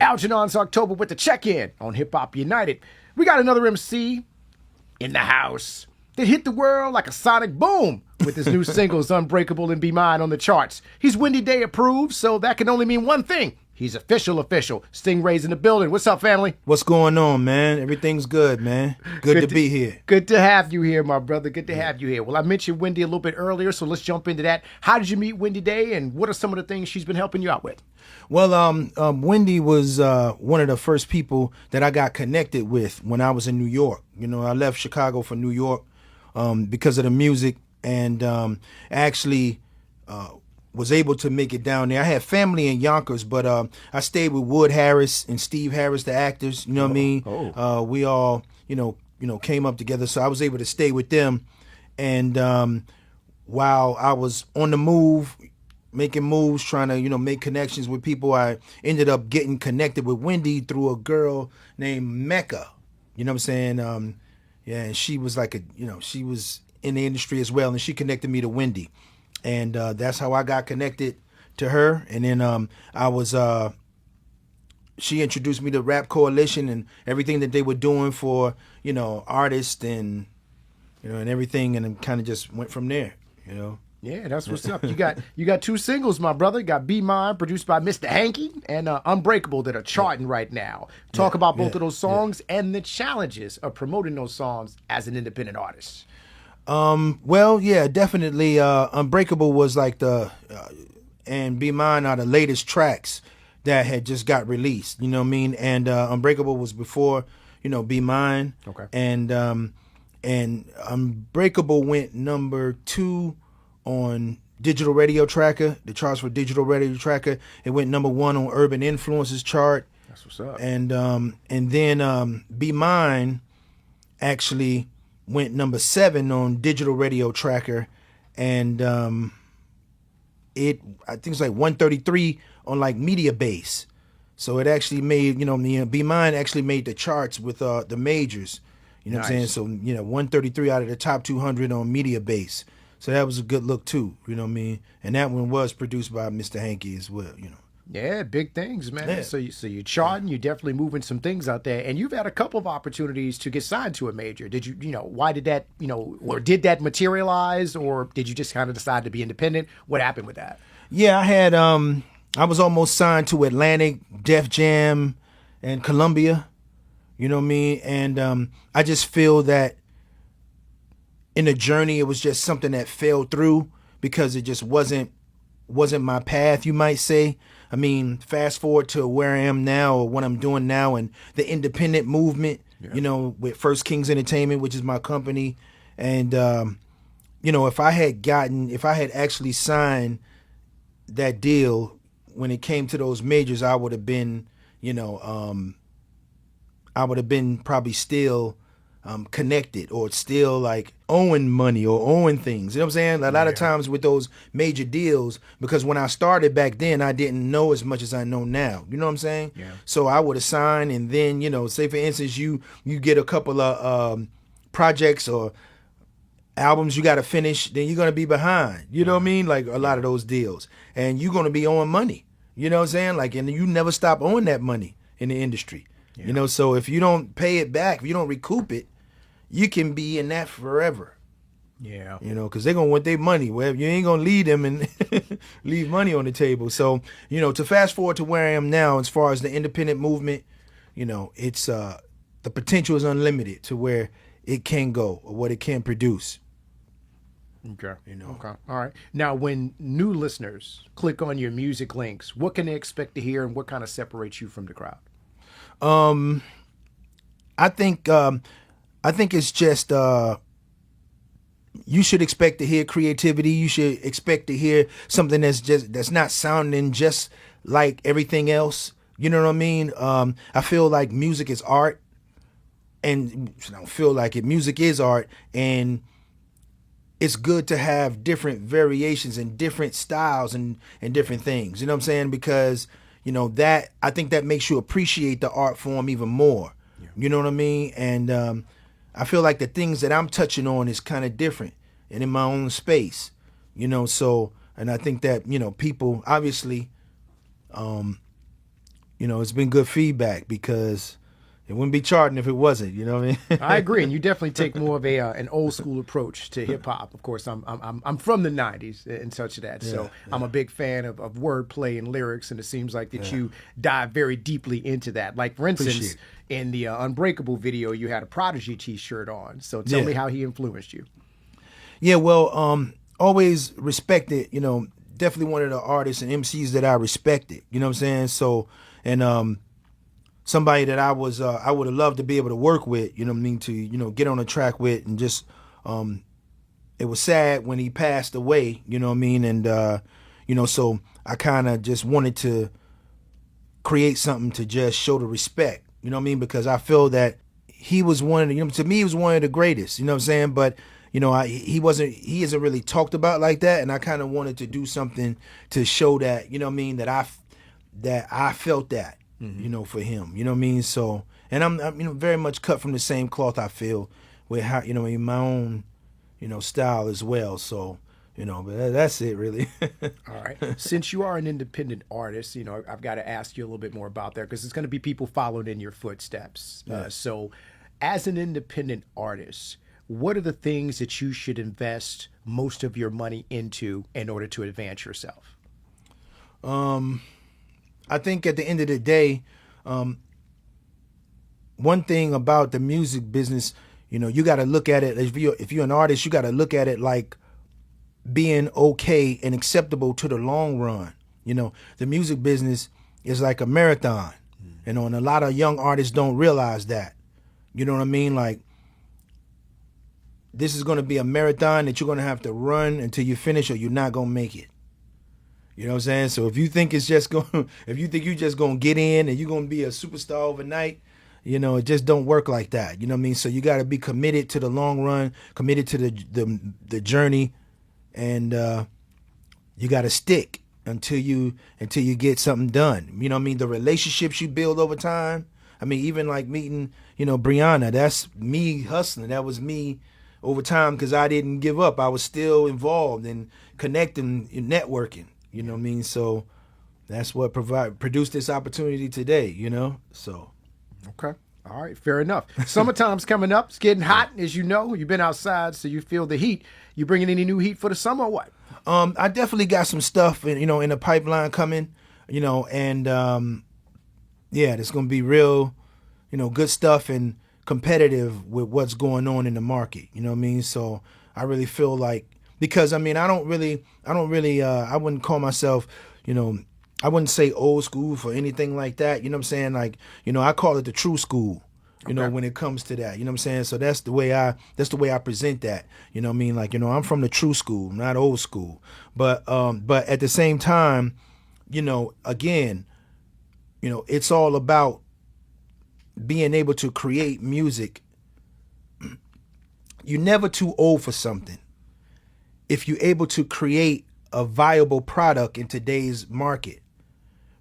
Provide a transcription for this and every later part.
Algernon's October with the check-in on Hip Hop United. We got another MC in the house that hit the world like a sonic boom with his new singles Unbreakable and Be Mine on the charts. He's Windy Day approved, so that can only mean one thing. He's official. Stingray's in the building. What's up, family? What's going on, man? Everything's good, man. Good to be here. Good to have you here, my brother. Good to have you here. Well, I mentioned Windy a little bit earlier, so let's jump into that. How did you meet Windy Day, and what are some of the things she's been helping you out with? Well, Wendy was one of the first people that I got connected with when I was in New York. You know, I left Chicago for New York because of the music, and actually was able to make it down there. I had family in Yonkers, but I stayed with Wood Harris and Steve Harris, the actors. You know what I mean? We all, you know, came up together, so I was able to stay with them. And while I was on the move, making moves, trying to, make connections with people, I ended up getting connected with Wendy through a girl named Mecca. You know what I'm saying? Yeah, and she was like she was in the industry as well, and she connected me to Wendy. And that's how I got connected to her. And then she introduced me to Rap Coalition and everything that they were doing for, artists and, and everything. And it kind of just went from there, Yeah, that's what's up. You got two singles, my brother. You got Be Mine, produced by Mr. Hanky, and Unbreakable that are charting right now. Talk about both of those songs and the challenges of promoting those songs as an independent artist. Well, yeah, definitely. Unbreakable was like and Be Mine are the latest tracks that had just got released. You know what I mean? And Unbreakable was before, Be Mine. Okay. And Unbreakable went number 2 on Digital Radio Tracker, the charts for Digital Radio Tracker. It went number 1 on Urban Influences chart. That's what's up. And then Be Mine actually went number 7 on Digital Radio Tracker, and I think it's like 133 on like Media Base. So it actually made, Be Mine actually made the charts with the majors. You know what I'm saying? So 133 out of the top 200 on Media Base. So that was a good look too. You know what I mean? And that one was produced by Mr. Hanky as well. Yeah, big things, man. Yeah. So you're charting, you're definitely moving some things out there, and you've had a couple of opportunities to get signed to a major. Did you, why did that, or did that materialize, or did you just kind of decide to be independent? What happened with that? Yeah, I had, I was almost signed to Atlantic, Def Jam, and Columbia. You know what I mean? And I just feel that in the journey, it was just something that fell through because it just wasn't my path, you might say. I mean, fast forward to where I am now or what I'm doing now and the independent movement, with First Kings Entertainment, which is my company. And, if I had actually signed that deal when it came to those majors, I would have been, probably still connected or still like owing money or owing things. You know what I'm saying? A lot of times with those major deals, because when I started back then, I didn't know as much as I know now. You know what I'm saying? Yeah. So I would have signed and then, say for instance, you get a couple of projects or albums you got to finish, then you're going to be behind. You know what I mean? Like a lot of those deals. And you're going to be owing money. You know what I'm saying? Like, and you never stop owing that money in the industry. Yeah. So if you don't pay it back, if you don't recoup it, you can be in that forever. Yeah. Because they're going to want their money. Well, you ain't going to lead them and leave money on the table. So, to fast forward to where I am now, as far as the independent movement, it's the potential is unlimited to where it can go or what it can produce. Okay. Okay. All right. Now, when new listeners click on your music links, what can they expect to hear and what kind of separates you from the crowd? I think it's just you should expect to hear creativity. You should expect to hear something that's not sounding just like everything else. You know what I mean? I feel like music is art, and I don't feel like it. Music is art, and it's good to have different variations and different styles and different things. You know what I'm saying? Because that I think that makes you appreciate the art form even more. Yeah. You know what I mean? And I feel like the things that I'm touching on is kind of different and in my own space, so, and I think that, people obviously it's been good feedback because it wouldn't be charting if it wasn't. You know what I mean? I agree, and you definitely take more of a an old school approach to hip hop. Of course, I'm from the '90s and such of that, so I'm a big fan of wordplay and lyrics, and it seems like that you dive very deeply into that. Like for instance, in the Unbreakable video, you had a Prodigy T-shirt on. So tell me how he influenced you. Yeah, well, always respected. Definitely one of the artists and MCs that I respected. You know what I'm saying? So and somebody that I would have loved to be able to work with, to, get on a track with, and just, it was sad when he passed away, you know what I mean? And, so I kind of just wanted to create something to just show the respect, you know what I mean? Because I feel that he was one of the, to me, he was one of the greatest, you know what I'm saying? But, he isn't really talked about like that. And I kind of wanted to do something to show that, you know what I mean? That I felt that. For him, you know what I mean? So, and I'm very much cut from the same cloth, I feel, with how, in my own, style as well. So, but that's it really. All right. Since you are an independent artist, I've got to ask you a little bit more about that because there's going to be people following in your footsteps. So as an independent artist, what are the things that you should invest most of your money into in order to advance yourself? I think at the end of the day, one thing about the music business, you got to look at it, if you're an artist, you got to look at it like being okay and acceptable to the long run. The music business is like a marathon, and a lot of young artists don't realize that. You know what I mean? Like, this is going to be a marathon that you're going to have to run until you finish, or you're not going to make it. You know what I'm saying? So if you think you're just going to get in and you're going to be a superstar overnight, it just don't work like that. You know what I mean? So you got to be committed to the long run, committed to the journey, and you got to stick until you get something done. You know what I mean? The relationships you build over time. I mean, even like meeting, Brianna, that's me hustling. That was me over time because I didn't give up. I was still involved in connecting and networking. You know what I mean? So that's what produced this opportunity today, so. Okay. All right. Fair enough. Summertime's coming up. It's getting hot, as you know. You've been outside, so you feel the heat. You bringing any new heat for the summer or what? I definitely got some stuff, in the pipeline coming, and there's going to be real, good stuff and competitive with what's going on in the market. You know what I mean? So I really feel like, because I wouldn't call myself, I wouldn't say old school for anything like that. You know what I'm saying? Like, I call it the true school, when it comes to that. You know what I'm saying? So that's the way I present that. You know what I mean? Like, I'm from the true school, not old school. But at the same time, again, it's all about being able to create music. You're never too old for something if you're able to create a viable product in today's market.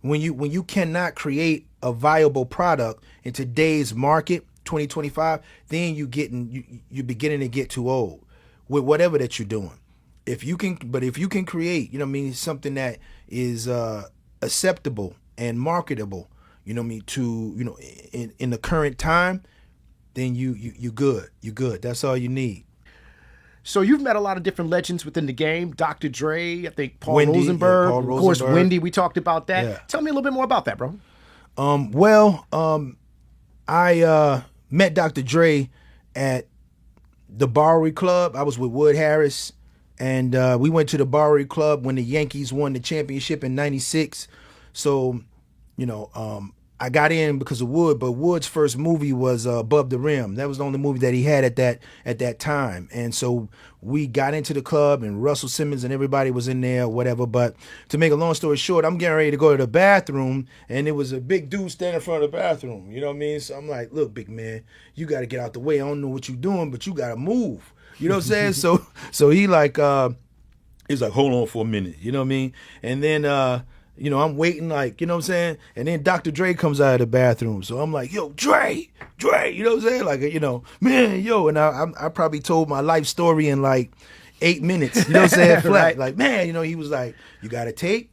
When you cannot create a viable product in today's market, 2025, then you're beginning to get too old with whatever that you're doing. If you can create, something that is acceptable and marketable, to in the current time, then you good. You good. That's all you need. So you've met a lot of different legends within the game. Dr. Dre, I think Paul Wendy, Rosenberg, Paul of course, Rosenberg. Wendy. We talked about that. Yeah. Tell me a little bit more about that, bro. I met Dr. Dre at the Bowery Club. I was with Wood Harris, and we went to the Bowery Club when the Yankees won the championship in '96. So, I got in because of Wood, but Wood's first movie was Above the Rim. That was the only movie that he had at that time. And so we got into the club, and Russell Simmons and everybody was in there, whatever. But to make a long story short, I'm getting ready to go to the bathroom, and there was a big dude standing in front of the bathroom. You know what I mean? So I'm like, look, big man, you got to get out the way. I don't know what you're doing, but you got to move. You know what I'm saying? So he like, he's like, hold on for a minute. You know what I mean? And then, I'm waiting, like, you know what I'm saying? And then Dr. Dre comes out of the bathroom. So I'm like, yo, Dre, you know what I'm saying? Like, man, yo. And I probably told my life story in like 8 minutes, you know what I'm saying? Flat. Right. Like, man, he was like, you got a tape?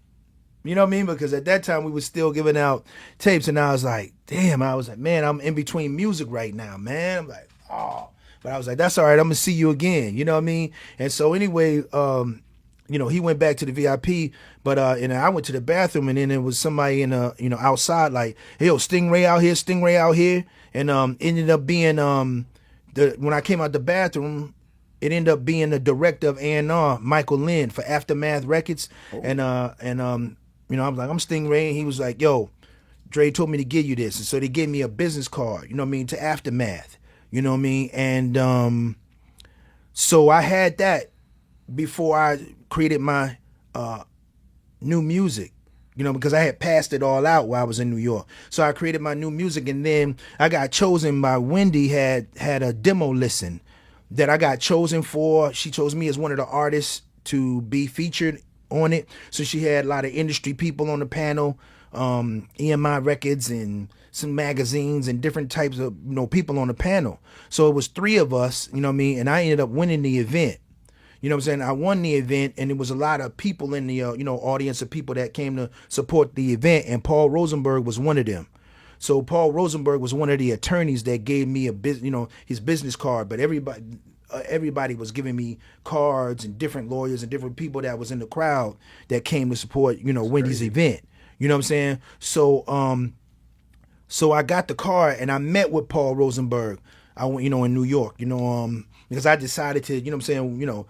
You know what I mean? Because at that time we were still giving out tapes, and I was like, damn, I was like, man, I'm in between music right now, man. I'm like, oh. But I was like, that's all right, I'm gonna see you again. You know what I mean? And so anyway, you know, he went back to the VIP, but and I went to the bathroom, and then there was somebody in outside like, hey, yo, Stingray out here, and ended up being when I came out the bathroom, it ended up being the director of A&R, Michael Lynn, for Aftermath Records, and you know, I was like, I'm Stingray, and he was like, yo, Dre told me to give you this, and so they gave me a business card, you know what I mean, to Aftermath, you know what I mean, and so I had that before I created my new music, you know, because I had passed it all out while I was in New York. So I created my new music, and then I got chosen by Wendy, had a demo listen that I got chosen for. She chose me as one of the artists to be featured on it. So she had a lot of industry people on the panel, EMI Records and some magazines and different types of, you know, people on the panel. So it was 3 of us, you know what I mean, and I ended up winning the event. You know what I'm saying? I won the event, and there was a lot of people in the you know, audience of people that came to support the event, and Paul Rosenberg was one of them. So Paul Rosenberg was one of the attorneys that gave me his business card, but everybody was giving me cards, and different lawyers and different people that was in the crowd that came to support, you know, Wendy's event. You know what I'm saying? So so I got the card, and I met with Paul Rosenberg. I went, you know, in New York, you know, because I decided to, you know what I'm saying, you know,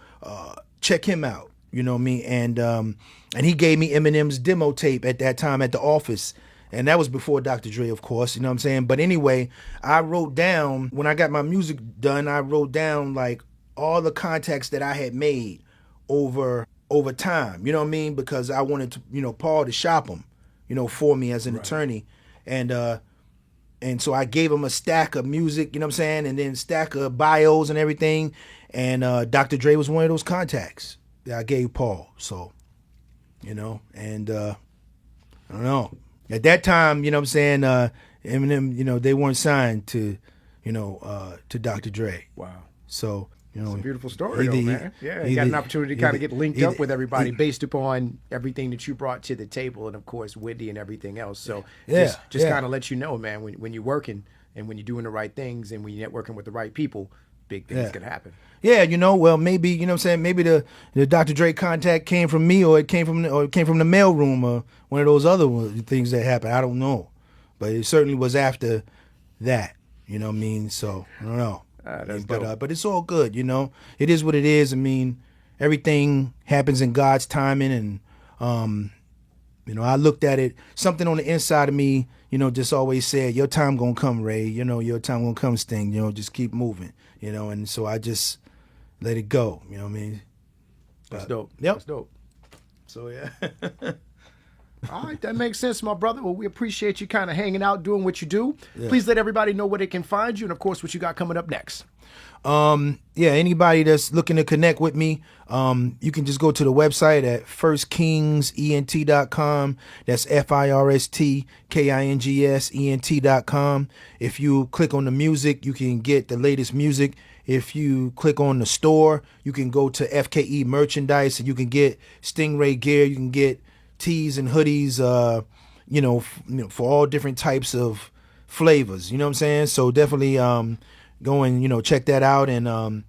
check him out, you know what I mean? And he gave me Eminem's demo tape at that time at the office. And that was before Dr. Dre, of course, you know what I'm saying? But anyway, I wrote down, when I got my music done, I wrote down like all the contacts that I had made over time, you know what I mean? Because I wanted to, you know, Paul to shop them, you know, for me as an attorney. And so I gave him a stack of music, you know what I'm saying? And then a stack of bios and everything. And Dr. Dre was one of those contacts that I gave Paul. So, you know, and I don't know. At that time, you know what I'm saying, Eminem, you know, they weren't signed to, you know, to Dr. Dre. Wow. So, you know, it's a beautiful story, though, man. Yeah, you got an opportunity to kind of get linked up with everybody based upon everything that you brought to the table, and of course, Wendy and everything else. So, just kind of let you know, man, when you're working and when you're doing the right things and when you're networking with the right people, big things can happen. Yeah, you know, well, maybe, you know what I'm saying, maybe the Dr. Dre contact came from me, or it came from the mailroom, or one of those other things that happened. I don't know, but it certainly was after that. You know what I mean? So I don't know. But it's all good, you know. It is what it is. I mean, everything happens in God's timing, and you know, I looked at it. Something on the inside of me, you know, just always said, "Your time gonna come, Ray. You know, your time gonna come, Sting. You know, just keep moving." You know, and so I just let it go. You know what I mean? That's dope. Yep. That's dope. So yeah. All right, that makes sense, my brother. Well, we appreciate you kind of hanging out, doing what you do. Yeah. Please let everybody know where they can find you, and of course, what you got coming up next. Yeah, anybody that's looking to connect with me, you can just go to the website at firstkingsent.com. That's FIRSTKINGSENT.com. If you click on the music, you can get the latest music. If you click on the store, you can go to FKE merchandise, and you can get Stingray gear. You can get tees and hoodies, you know, for all different types of flavors. You know what I'm saying? So definitely go and, you know, check that out, and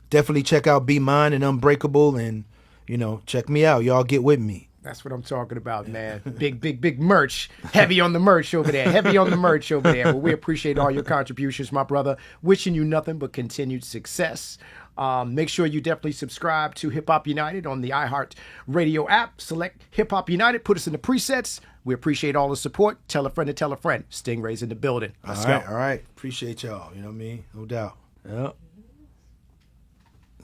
definitely check out Be Mine and Unbreakable, and, you know, check me out. Y'all get with me. That's what I'm talking about, man. Big merch. Heavy on the merch over there. Heavy on the merch over there. Well, we appreciate all your contributions, my brother. Wishing you nothing but continued success. Make sure you definitely subscribe to Hip Hop United on the iHeart Radio app. Select Hip Hop United. Put us in the presets. We appreciate all the support. Tell a friend to tell a friend. Stingray's in the building. Let's go. All right. Appreciate y'all. You know what I mean? No doubt. Yep.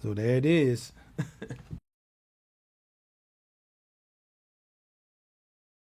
So there it is.